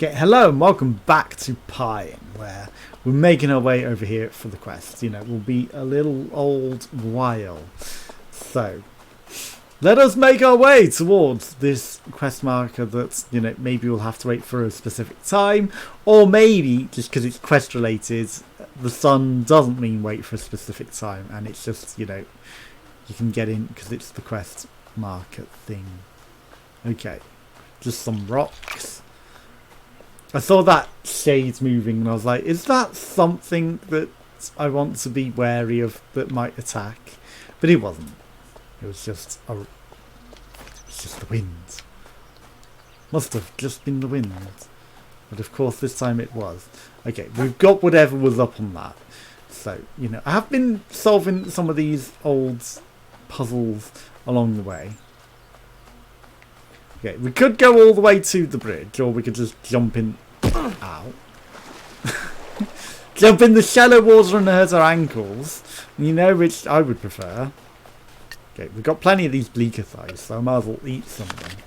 Okay, hello and welcome back to Pine, where we're making our way over here for the quest. You know, we'll be a little old while. So, let us make our way towards this quest marker that, you know, maybe we'll have to wait for a specific time. Or maybe, just because it's quest related, the sun doesn't mean wait for a specific time. And it's just, you know, you can get in because it's the quest marker thing. Okay, just some rocks. I saw that shade moving and I was like, is that something that I want to be wary of that might attack? But it wasn't. It was just the wind. Must have just been the wind. But of course this time it was. Okay, we've got whatever was up on that. So, you know, I have been solving some of these old puzzles along the way. Okay, we could go all the way to the bridge, or we could just jump in. Ow. Jump in the shallow water and hurt our ankles. You know which I would prefer. Okay, we've got plenty of these bleaker thighs, so I might as well eat some of them.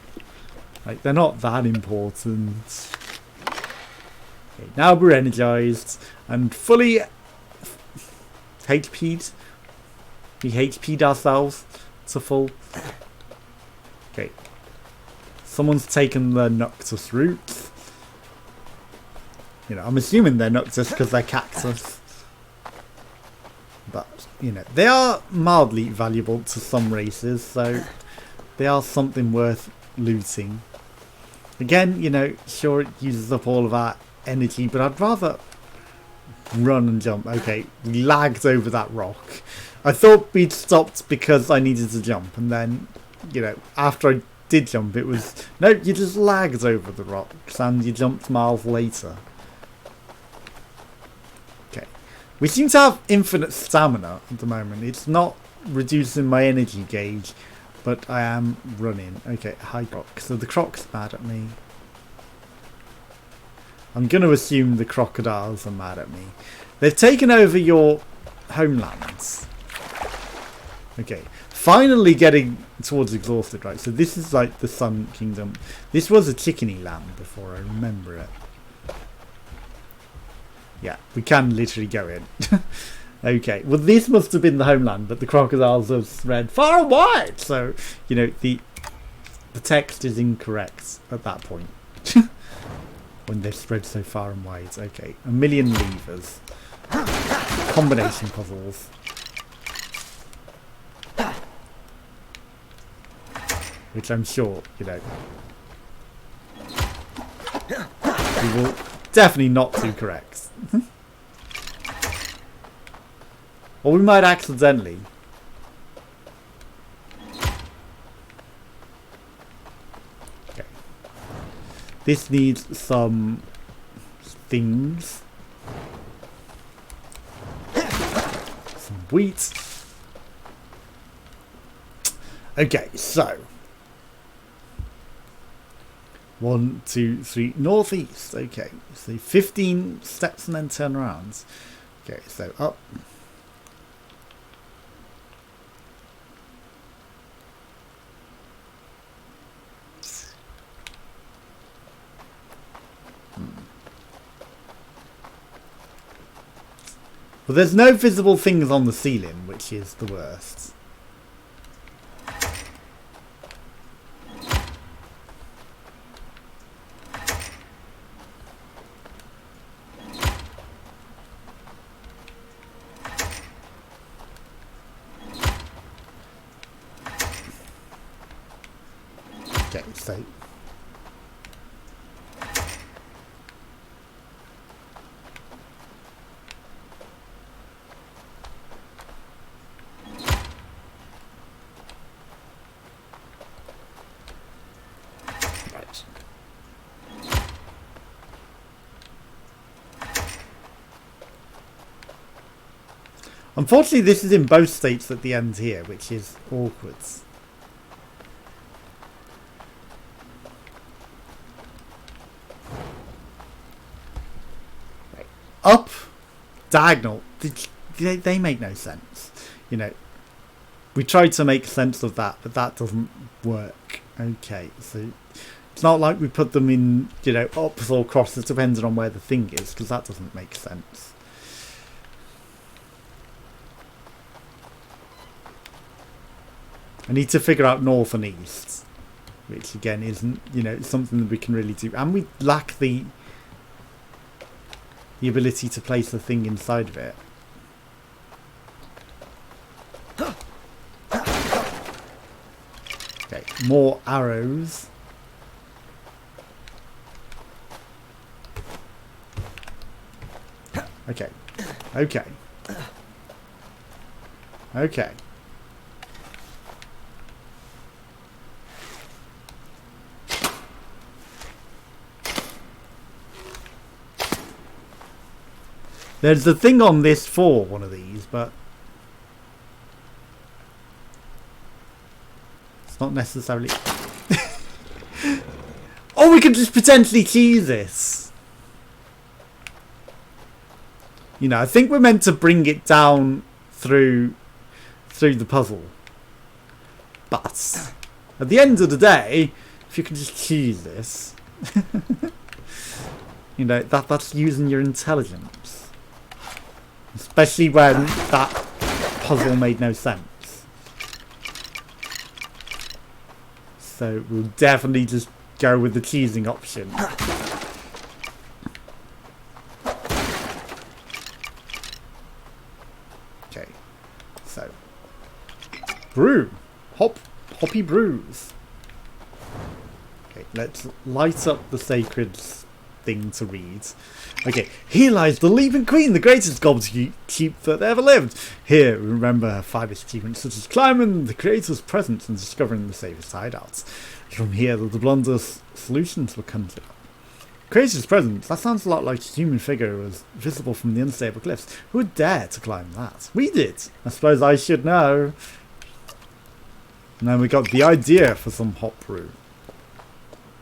Like, they're not that important. Okay, now we're energized and fully HP'd. We HP'd ourselves to full. Okay. Someone's taken the Noctus roots. You know, I'm assuming they're Noctus because they're cactus. But, you know, they are mildly valuable to some races, so they are something worth looting. Again, you know, sure it uses up all of our energy, but I'd rather run and jump. Okay, we lagged over that rock. I thought we'd stopped because I needed to jump, and then, you know, after I did jump, it was no, you just lagged over the rocks and you jumped miles later. Okay, we seem to have infinite stamina at the moment. It's not reducing my energy gauge, but I am running. Okay, hi croc. So the croc's mad at me. I'm going to assume the crocodiles are mad at me. They've taken over your homelands. Okay, finally getting towards exhausted, right? So this is like the Sun Kingdom. This was a chickeny land before, I remember it. Yeah, we can literally go in. Okay, well this must have been the homeland, but the crocodiles have spread far and wide. So, you know, the text is incorrect at that point. When they've spread so far and wide. Okay, a million levers. Combination puzzles. Which I'm sure, you know, we will definitely not do correct. Or we might accidentally. Okay. This needs some things. Some wheat. Okay, so 1, 2, 3, northeast. Okay, so 15 steps and then turn around. Okay, so up. Well, there's no visible things on the ceiling, which is the worst. Okay, so right. Unfortunately, this is in both states at the end here, which is awkward. Up, diagonal, they make no sense. You know, we tried to make sense of that, but that doesn't work. Okay, so It's not like we put them in, you know, ups or crosses depending on where the thing is, because that doesn't make sense. I need to figure out north and east, which again isn't, you know, something that we can really do. And we lack the ability to place the thing inside of it. Okay, more arrows. Okay, okay, okay. There's the thing on this for one of these, but it's not necessarily... Oh, we could just potentially key this. You know, I think we're meant to bring it down through the puzzle. But at the end of the day, if you can just key this, you know, that's using your intelligence. Especially when that puzzle made no sense. So we'll definitely just go with the cheesing option. Okay. So. Brew. Hoppy brews. Okay, let's light up the sacred thing to read. Okay, here lies the Leaping Queen, the greatest gobbledygook that ever lived. Here, remember her 5 achievements such as climbing the creator's presence and discovering the safest hideouts. From here, the blunder solutions were conjured up. Creator's presence, that sounds a lot like a human figure was visible from the unstable cliffs. Who would dare to climb that? We did! I suppose I should know. And then we got the idea for some hot brew.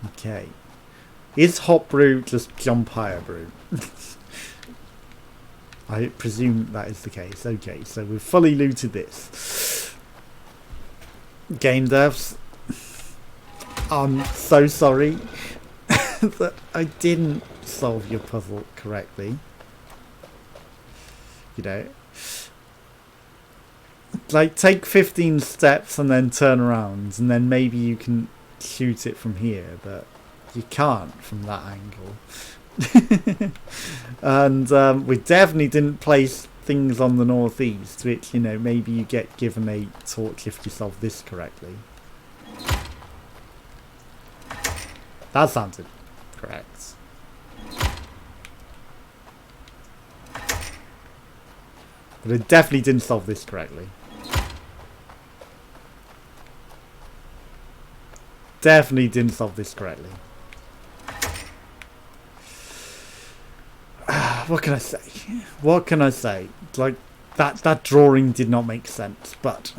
Okay. Is hot brew just jump higher brew? I presume that is the case. Okay, so we've fully looted this. Game devs, I'm so sorry that I didn't solve your puzzle correctly. You know, like take 15 steps and then turn around, and then maybe you can shoot it from here, but you can't from that angle. And we definitely didn't place things on the northeast, which, you know, maybe you get given a torch if you solve this correctly. That sounded correct. But I definitely didn't solve this correctly. Definitely didn't solve this correctly. What can I say? What can I say? Like, that drawing did not make sense, but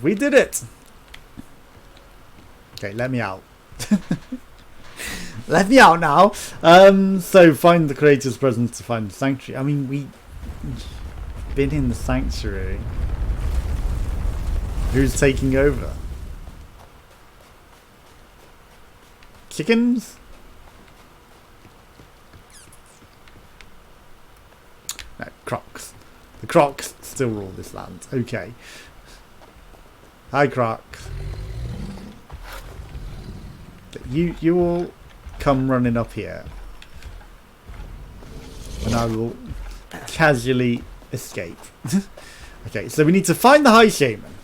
we did it. Okay, let me out. Let me out now. So find the creator's presence to find the sanctuary. I mean, we've been in the sanctuary. Who's taking over? Chickens? No, crocs. The crocs still rule this land. Okay. Hi, crocs. You all come running up here, and I will casually escape. Okay, so we need to find the High Shaman.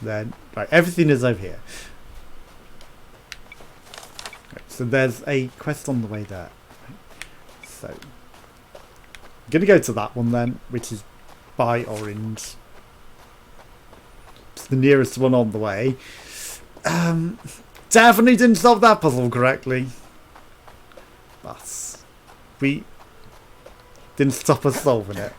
Then, right, everything is over here. Right, so there's a quest on the way there. So, I'm going to go to that one then, which is by orange. It's the nearest one on the way. Definitely didn't solve that puzzle correctly. But we didn't stop us solving it.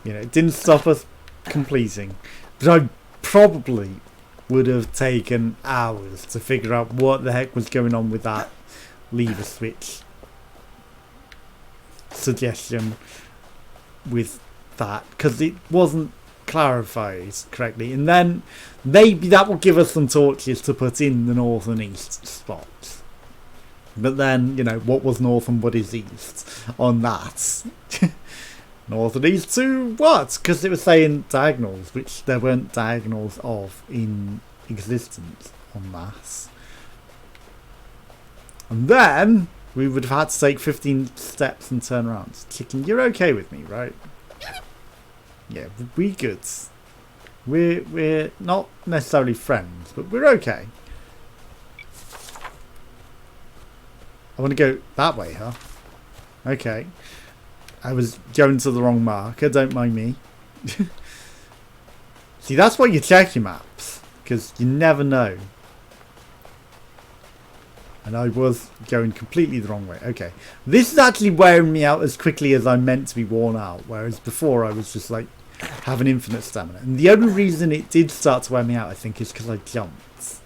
You know, it didn't stop us completing. But I probably would have taken hours to figure out what the heck was going on with that lever switch suggestion with that, because it wasn't clarified correctly. And then maybe that will give us some torches to put in the north and east spots. But then, you know, what was north and what is east on that? North and east to what? Because it was saying diagonals, which there weren't diagonals of in existence on that. And then we would have had to take 15 steps and turn around. Chicken, you're okay with me, right? Yeah, we good. We're not necessarily friends, but we're okay. I want to go that way, huh? Okay. I was going to the wrong marker, don't mind me. See, that's why you check your maps, because you never know. And I was going completely the wrong way. Okay. This is actually wearing me out as quickly as I'm meant to be worn out, whereas before I was just like having infinite stamina. And the only reason it did start to wear me out, I think, is because I jumped.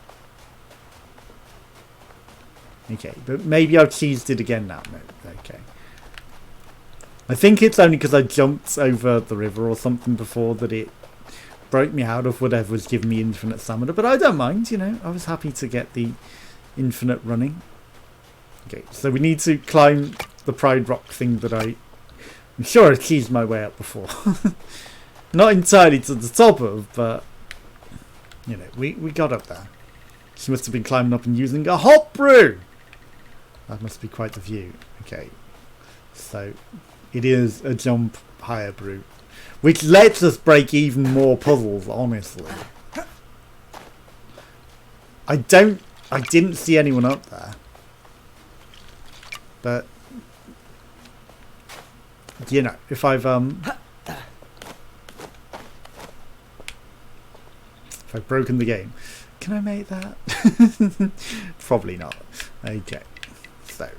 Okay, but maybe I've cheesed it again now. No, okay. I think it's only because I jumped over the river or something before that it broke me out of whatever was giving me infinite stamina. But I don't mind, you know. I was happy to get the infinite running. Okay, so we need to climb the Pride Rock thing that I'm sure I cheesed my way up before. Not entirely to the top of, but you know, we got up there. She must have been climbing up and using a hot brew. That must be quite the view. Okay, so it is a jump higher brew, which lets us break even more puzzles, honestly. I didn't see anyone up there, but you know, if I've broken the game, can I make that? Probably not. Okay, so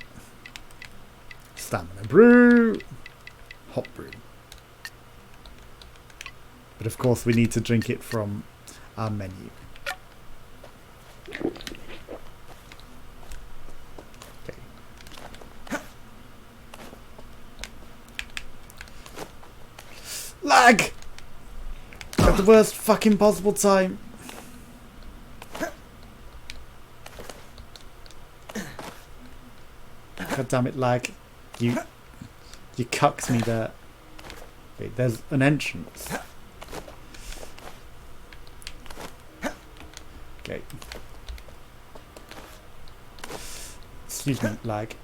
stamina brew, hot brew, but of course we need to drink it from our menu. Lag! At the worst fucking possible time. God damn it, lag. You cucked me there. Wait, there's an entrance. Okay. Excuse me, lag.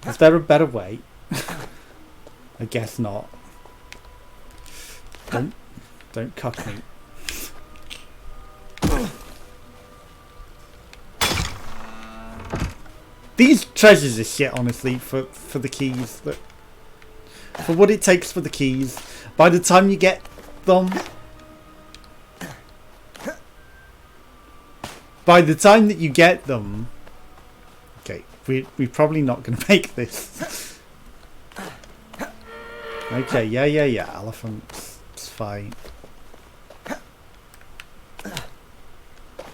Is there a better way? I guess not. Don't cuck me. These treasures are shit, honestly, for the keys. For what it takes for the keys. By the time you get them... By the time that you get them... Okay, we're probably not going to make this. Okay, yeah, elephants. It's fine.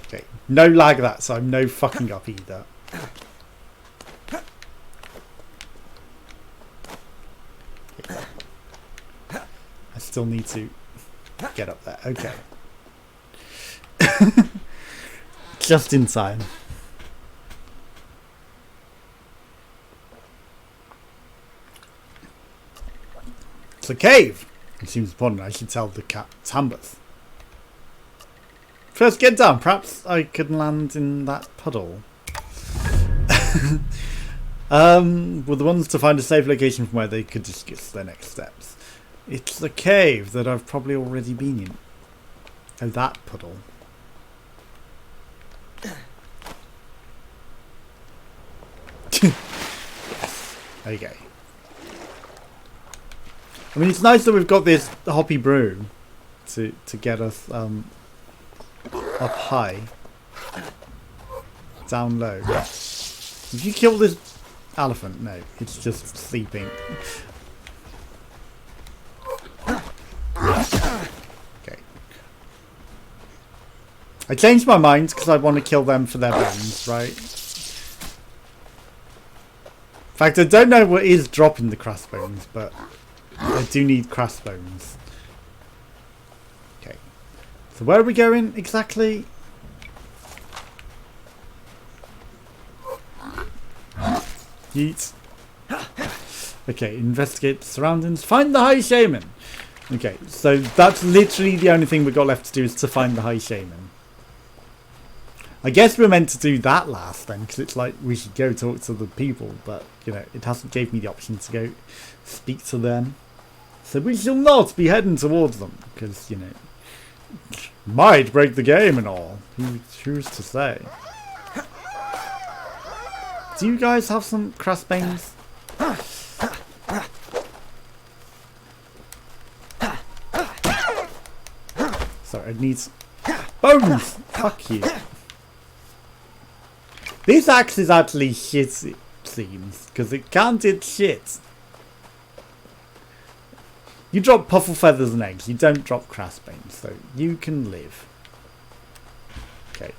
Okay, no lag that, so I'm no fucking up either. I still need to get up there. Okay. Just in time. It's a cave. It seems important. I should tell the cat Tambers. First, get down. Perhaps I could land in that puddle. Were the ones to find a safe location from where they could discuss their next steps. It's the cave that I've probably already been in. Oh, that puddle. Yes. Okay. I mean, it's nice that we've got this hoppy brew to get us up high, down low. If you kill this elephant, no, it's just sleeping. Okay. I changed my mind because I want to kill them for their bones, right? In fact, I don't know what is dropping the crossbones, but I do need crossbones. Okay. So where are we going exactly? Yeet. Okay, investigate the surroundings. Find the High Shaman. Okay, so that's literally the only thing we've got left to do is to find the High Shaman. I guess we're meant to do that last then, because it's like we should go talk to the people, but, you know, it hasn't gave me the option to go speak to them. So we shall not be heading towards them, because, you know, might break the game and all. Who's to say? Do you guys have some crossbones? Sorry, I need bones! Fuck you. This axe is actually shit, it seems, because it can't hit shit. You drop puffle feathers and eggs, you don't drop crossbones, so you can live. Okay.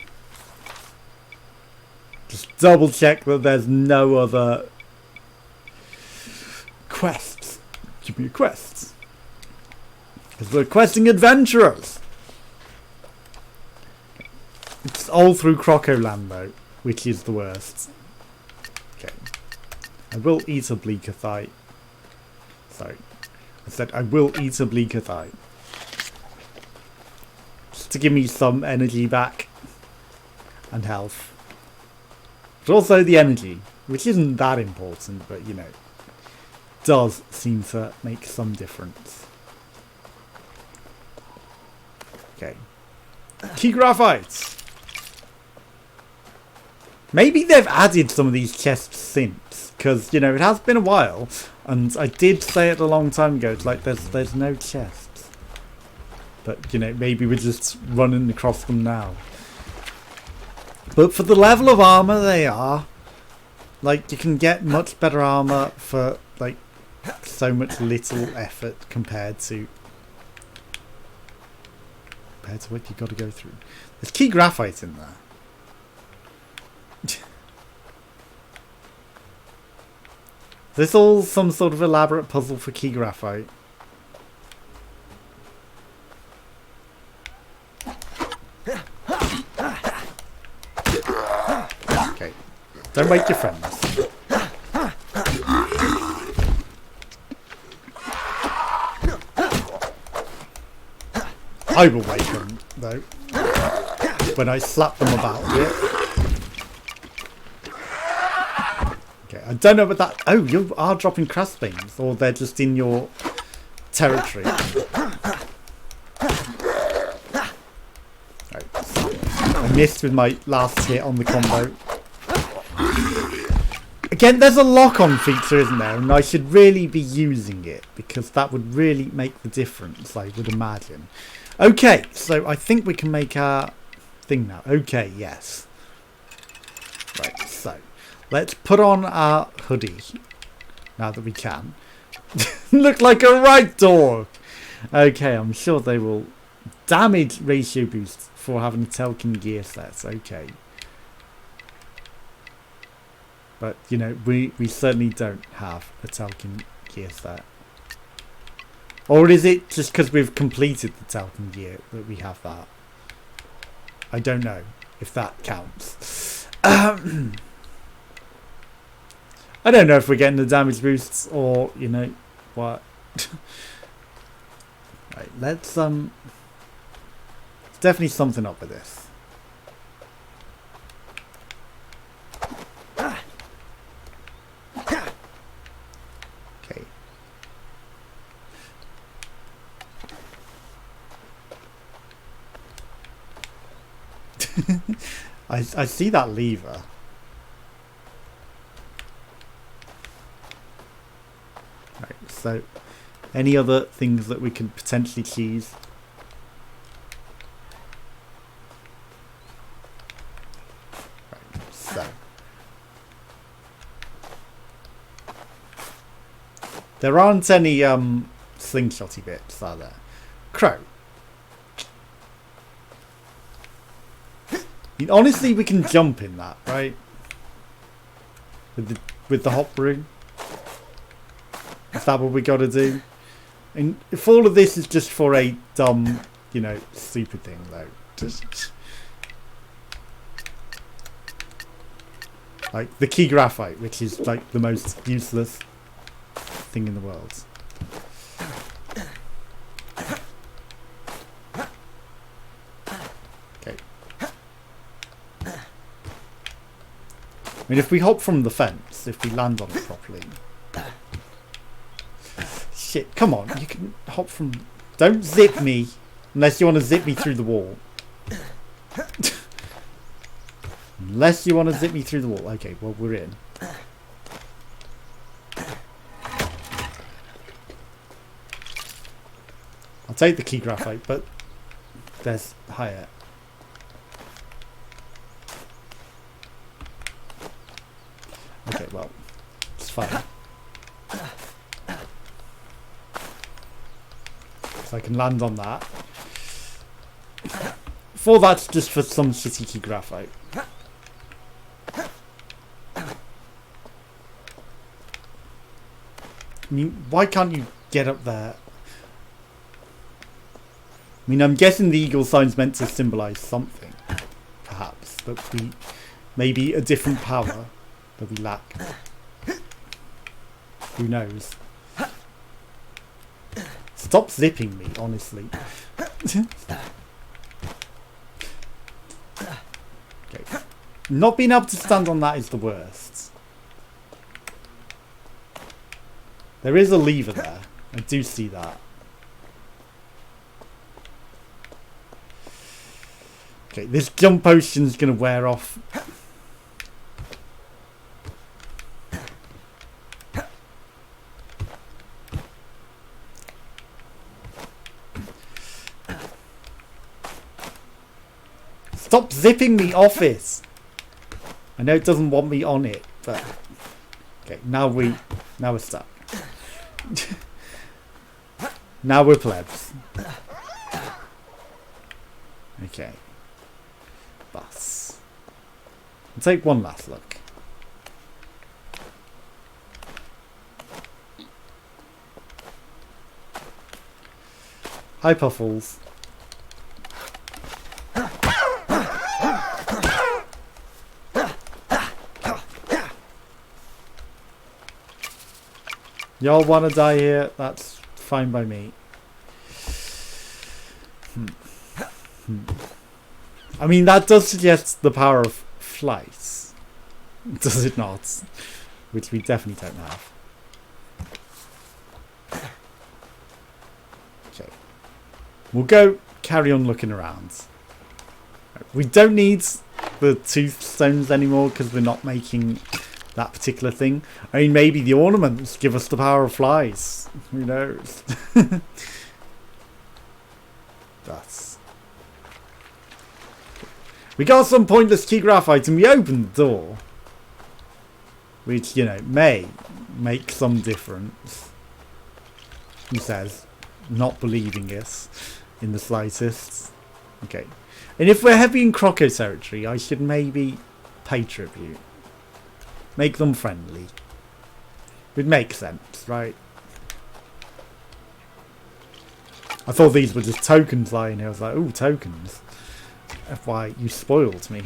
Just double check that there's no other quests. Give me quests. Because we're questing adventurers. It's all through Crocoland though, which is the worst. Okay. I will eat a bleakerthite. Sorry. I said I will eat a bleakerthite. Just to give me some energy back. And health. But also the energy, which isn't that important, but you know, does seem to make some difference. Okay. Key graphites! Maybe they've added some of these chests since, because, you know, it has been a while, and I did say it a long time ago, it's like, there's no chests. But, you know, maybe we're just running across them now. But for the level of armour they are, like, you can get much better armour for, like, so much little effort compared to what you've got to go through. There's key graphite in there. Is this all some sort of elaborate puzzle for key graphite? Okay. Don't wake your friends. I will wake them, though, when I slap them about a bit. Okay, I don't know about that. Oh, you are dropping crossbones, or they're just in your territory. Right. I missed with my last hit on the combo. Again, there's a lock-on feature, isn't there? And I should really be using it, because that would really make the difference, I would imagine. Okay, so I think we can make our thing now. Okay, yes. Right, so let's put on our hoodie now that we can. Look like a right dog. Okay, I'm sure they will damage ratio boost for having a Telkin gear set. Okay. But, you know, we certainly don't have a Telkin gear set. Or is it just because we've completed the Telkin gear that we have that? I don't know if that counts. I don't know if we're getting the damage boosts or, you know, what. Right, let's there's definitely something up with this. Okay. I see that lever. Right, so any other things that we could potentially cheese? Right, so there aren't any slingshotty bits, are there? Crow. Honestly, we can jump in that, right? With with the hop broom? Is that what we got to do? And if all of this is just for a dumb, you know, stupid thing, though. Just like the key graphite, which is like the most useless thing in the world. Okay. I mean, if we hop from the fence, if we land on it properly. Shit, come on, you can hop from... Don't zip me, unless you want to zip me through the wall. Unless you want to zip me through the wall. Okay, well, we're in. I'll take the key graphite, but there's higher. Okay, well, it's fine. So I can land on that. For that's just for some shitty key graphite. I mean, why can't you get up there? I mean, I'm guessing the eagle sign's meant to symbolise something, perhaps, but we maybe a different power that we lack. Who knows? Stop zipping me, honestly. Okay. Not being able to stand on that is the worst. There is a lever there. I do see that. Okay, this jump potion's going to wear off. Stop zipping me off it. I know it doesn't want me on it, but okay, now we're stuck. Now we're plebs. Okay. Bus. I'll take one last look. Hi, Puffles. Y'all want to die here? That's fine by me. I mean, that does suggest the power of flight. Does it not? Which we definitely don't have. Okay. We'll go carry on looking around. We don't need the tooth stones anymore because we're not making that particular thing. I mean, maybe the ornaments give us the power of flies. Who knows? That's... We got some pointless key graphite and we opened the door. Which, you know, may make some difference. He says, not believing us in the slightest. Okay. And if we're heavy in Croco territory, I should maybe pay tribute. Make them friendly. Would make sense, right? I thought these were just tokens lying here. I was like, ooh, tokens. FY, you spoiled me.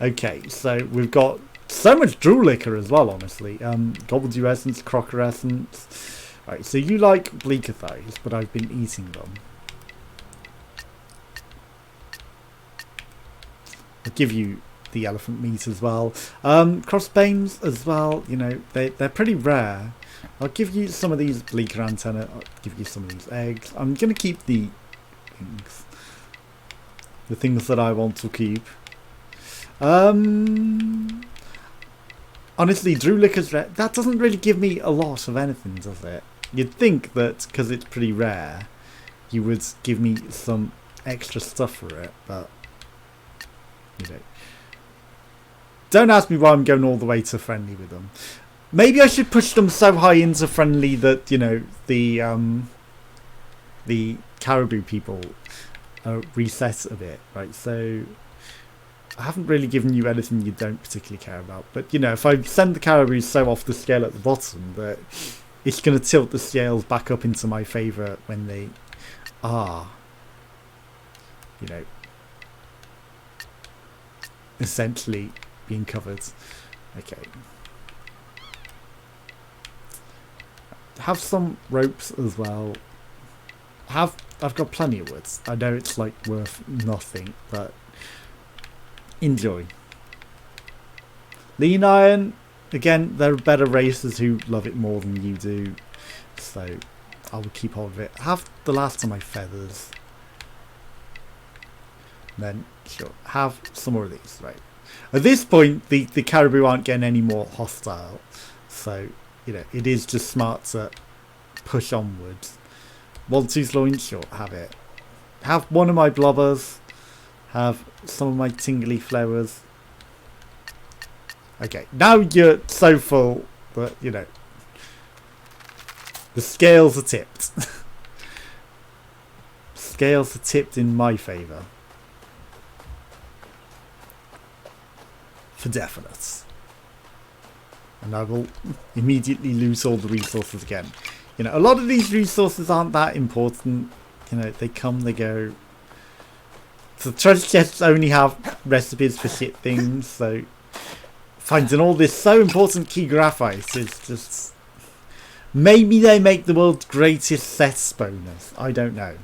Okay, so we've got so much drool liquor as well, honestly. Gobbledew essence, crocker essence. Alright, so you like bleaker thighs, but I've been eating them. I'll give you the elephant meat as well. Crossbones as well, you know, they're pretty rare. I'll give you some of these bleaker antenna. I'll give you some of these eggs. I'm going to keep the things that I want to keep. Honestly, Drew Liquor's rare. That doesn't really give me a lot of anything, does it? You'd think that because it's pretty rare, you would give me some extra stuff for it, but you know. Don't ask me why I'm going all the way to friendly with them. Maybe I should push them so high into friendly that, you know, the caribou people reset a bit, right? So I haven't really given you anything you don't particularly care about. But, you know, if I send the caribou so off the scale at the bottom that it's going to tilt the scales back up into my favour when they are, you know, essentially being covered. Okay. Have some ropes as well. I've got plenty of woods. I know it's like worth nothing, but enjoy. Lean iron, again, there are better racers who love it more than you do, so I will keep hold of it. Have the last of my feathers. Then, sure, have some more of these, right. At this point, the caribou aren't getting any more hostile, so, you know, it is just smart to push onwards. 1, 2 slowing, sure, have it. Have one of my blobbers. Have some of my tingly flowers. Okay, now you're so full that, you know, the scales are tipped. Scales are tipped in my favour. For definite. And I will immediately lose all the resources again. You know, a lot of these resources aren't that important. You know, they come, they go. So treasure chests only have recipes for shit things, so finding all this so important key graphite is just... Maybe they make the world's greatest sets bonus. I don't know.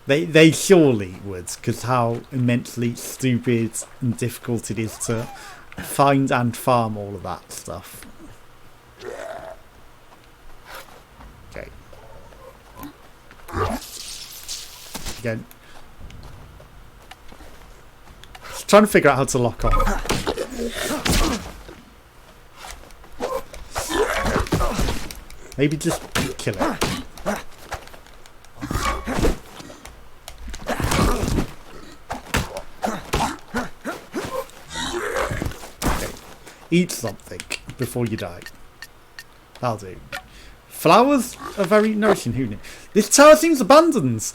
They surely would, because how immensely stupid and difficult it is to find and farm all of that stuff. Okay. Again. Just trying to figure out how to lock on. Maybe just kill it. Eat something before you die. That'll do. Flowers are very nourishing. Who knew? This tower seems abandoned.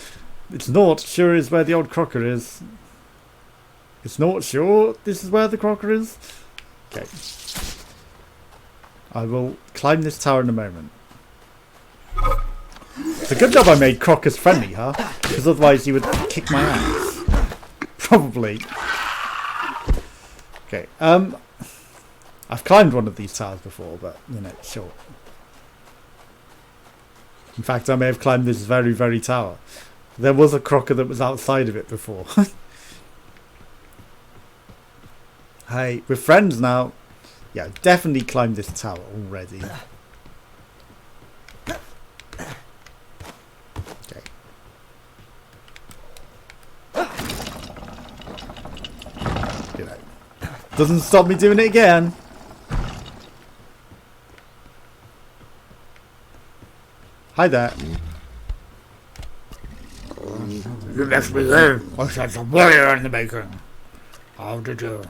It's not sure is where the old crocker is. It's not sure this is where the crocker is. Okay. I will climb this tower in a moment. It's a good job I made crockers friendly, huh? Because otherwise he would kick my ass. Probably. Okay. I've climbed one of these towers before, but, you know, sure. In fact, I may have climbed this very, very tower. There was a crocker that was outside of it before. Hey, we're friends now. Yeah, definitely climbed this tower already. Okay. You know, doesn't stop me doing it again. Hi there. You left me there. I said some warrior in the making. How did you?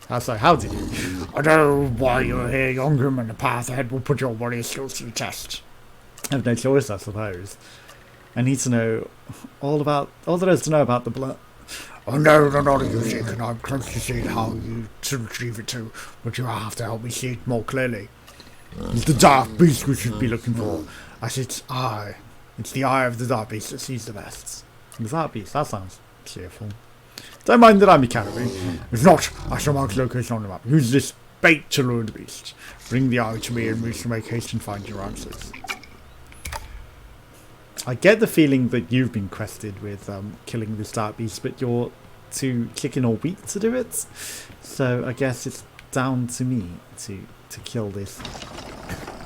How did you? I don't know why you're here, Youngrim, and the path ahead will put your warrior skills to the test. I have no choice, I suppose. I need to know all there is to know about the blood. I know the knowledge you seek, and I'm close to seeing how you should achieve it too, but you have to help me see it more clearly. It's the dark beast we should be looking for, as its eye. It's the eye of the dark beast that sees the best. The dark beast, that sounds cheerful. Don't mind that I'm a caribou. If not, I shall mark the location on the map. Use this bait to lure the beast. Bring the eye to me and we shall make haste and find your answers. I get the feeling that you've been quested with killing this dark beast, but you're too chicken or weak to do it. So I guess it's down to me to kill this.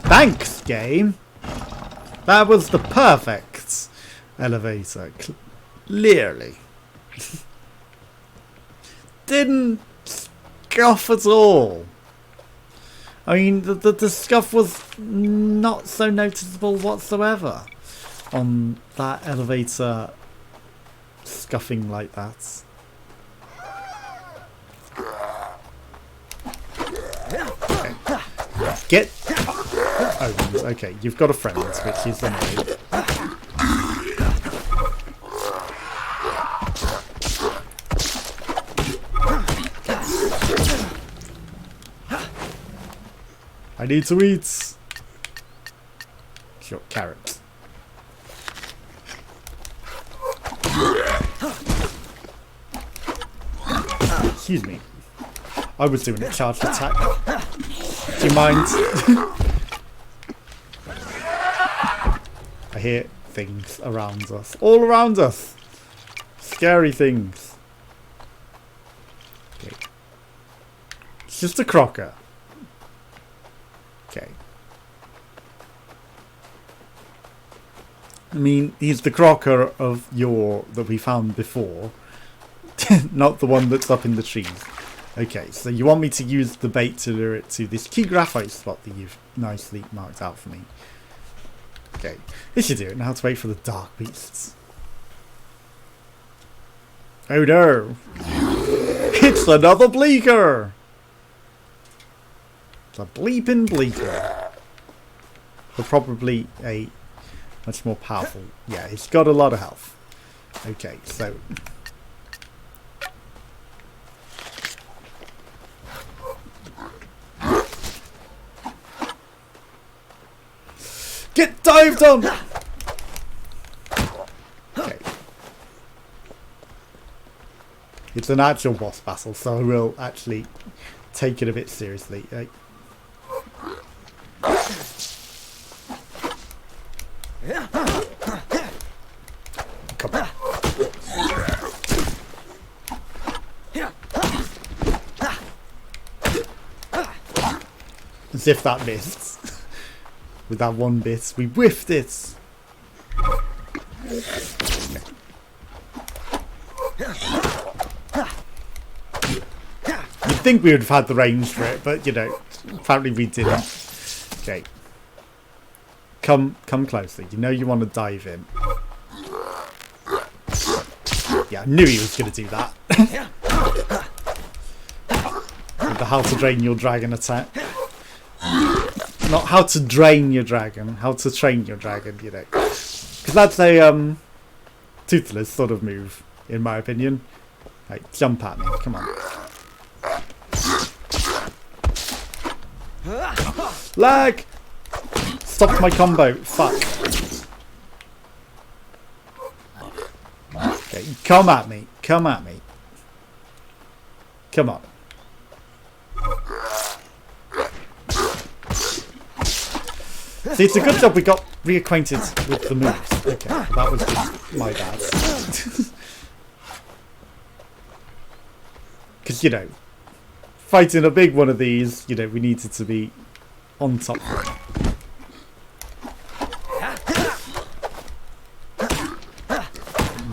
Thanks, game! That was the perfect elevator. Clearly. Didn't scuff at all. I mean, the scuff was not so noticeable whatsoever on that elevator scuffing like that. Okay. Get opened. Okay, you've got a friend, which is annoying. I need to eat. Sure, carrots. Excuse me. I was doing a charged attack. Do you mind? I hear things around us. All around us. Scary things. Okay. It's just a crocker. Okay. I mean, he's the crocker of yore that we found before. Not the one that's up in the trees. Okay, so you want me to use the bait to lure it to this key graphite spot that you've nicely marked out for me. Okay, this should do it. Now to wait for the dark beasts. Oh no! It's another bleaker! It's a bleeping bleaker. But probably a much more powerful. Yeah, it's got a lot of health. Okay, so... Get dived on! Okay. It's an actual boss battle, so I will actually take it a bit seriously. Come on. As if that missed. With that one bit, we whiffed it. Okay. You'd think we would have had the range for it, but you know, apparently we didn't. Okay. Come closer. You know you want to dive in. Yeah, I knew he was going to do that. With the how to drain your dragon attack. Not how to drain your dragon, how to train your dragon, you know. Because that's a toothless sort of move, in my opinion. Like, jump at me, come on. Lag! Stop my combo, fuck. Okay, come at me, come at me. Come on. See, it's a good job we got reacquainted with the moves. Okay, that was just my bad. Because, you know, fighting a big one of these, you know, we needed to be on top of it.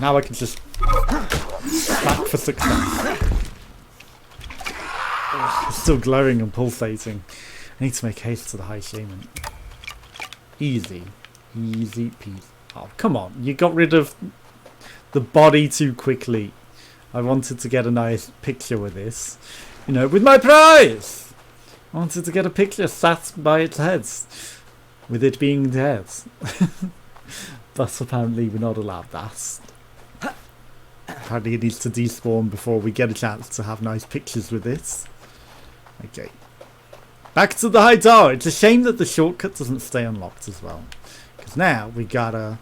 Now I can just smack for success. Oh, it's still glowing and pulsating. I need to make haste to the High Shaman. Easy. Easy peasy. Oh, come on. You got rid of the body too quickly. I wanted to get a nice picture with this. You know, with my prize! I wanted to get a picture sat by its head. With it being dead. But apparently we're not allowed that. Apparently it needs to despawn before we get a chance to have nice pictures with it. Okay. Back to the high tower. It's a shame that the shortcut doesn't stay unlocked as well. Because now we gotta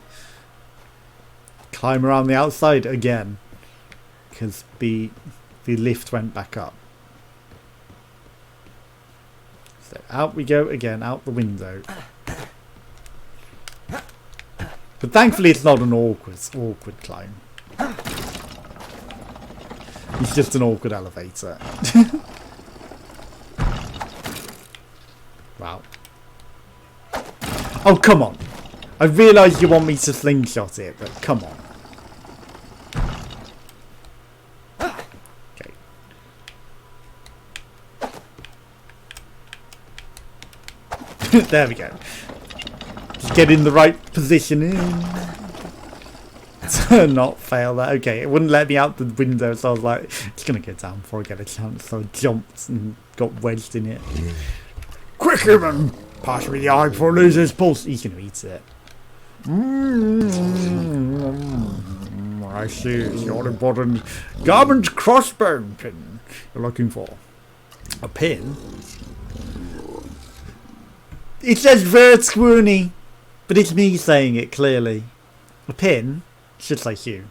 climb around the outside again. Because the lift went back up. So out we go again, out the window. But thankfully it's not an awkward climb. It's just an awkward elevator. Wow. Oh, come on. I realise you want me to slingshot it, but come on. Okay. There we go. Just get in the right position. To not fail that. Okay, it wouldn't let me out the window, so I was like, it's going to go down before I get a chance. So I jumped and got wedged in it. Quick, human! Pass me the eye before it loses its pulse. He's going to eat it. I see. It's the all-important garment crossbow pin you're looking for. A pin? It says vert swoony, but it's me saying it clearly. A pin should say Hugh.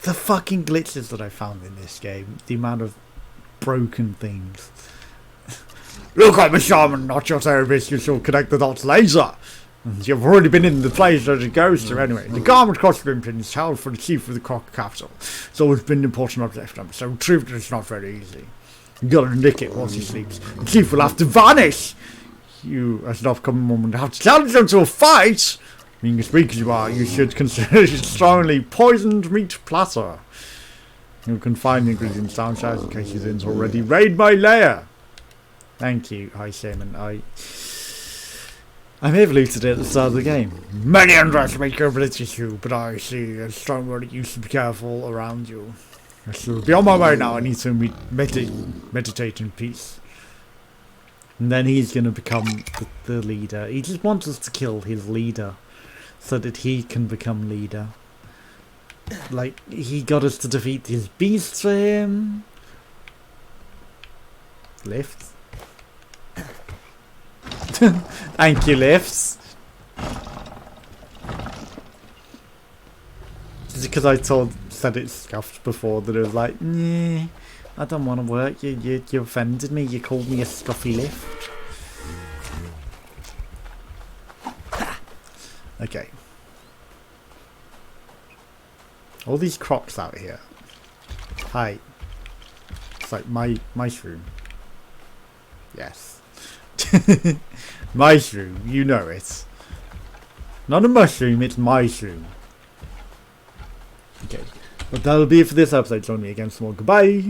The fucking glitches that I found in this game, the amount of broken things. Look, I'm a shaman, not your therapist. You shall connect the dots laser. And you've already been in the place that it goes to anyway. The garment costume pin is held for the chief of the Croc Capital. It's always been an important object number, so retrieving it is not very easy. You gotta nick it once he sleeps. The chief will have to vanish. You, as an upcoming woman, have to challenge him to a fight. Being as weak as you are, you should consider it a strongly poisoned meat platter. You can find the ingredients downstairs in case you didn't already raid my lair. Thank you, High Shaman. I may have looted it at the start of the game. Many underestimate your ability, Hugh, but I see a strong word that you should be careful around you. I should be on my way now. I need to meditate in peace. And then he's going to become the leader. He just wants us to kill his leader so that he can become leader. Like, he got us to defeat his beasts for him. Lifts. Thank you, lifts. Just because I said it scuffed before that it was like, nah, I don't want to work. You offended me. You called me a scuffy lift. Okay. All these crocs out here. Hi. It's like my mushroom. Yes. Mushroom, you know it. Not a mushroom, it's mushroom. Okay. But that'll be it for this episode. Join me again tomorrow. Goodbye.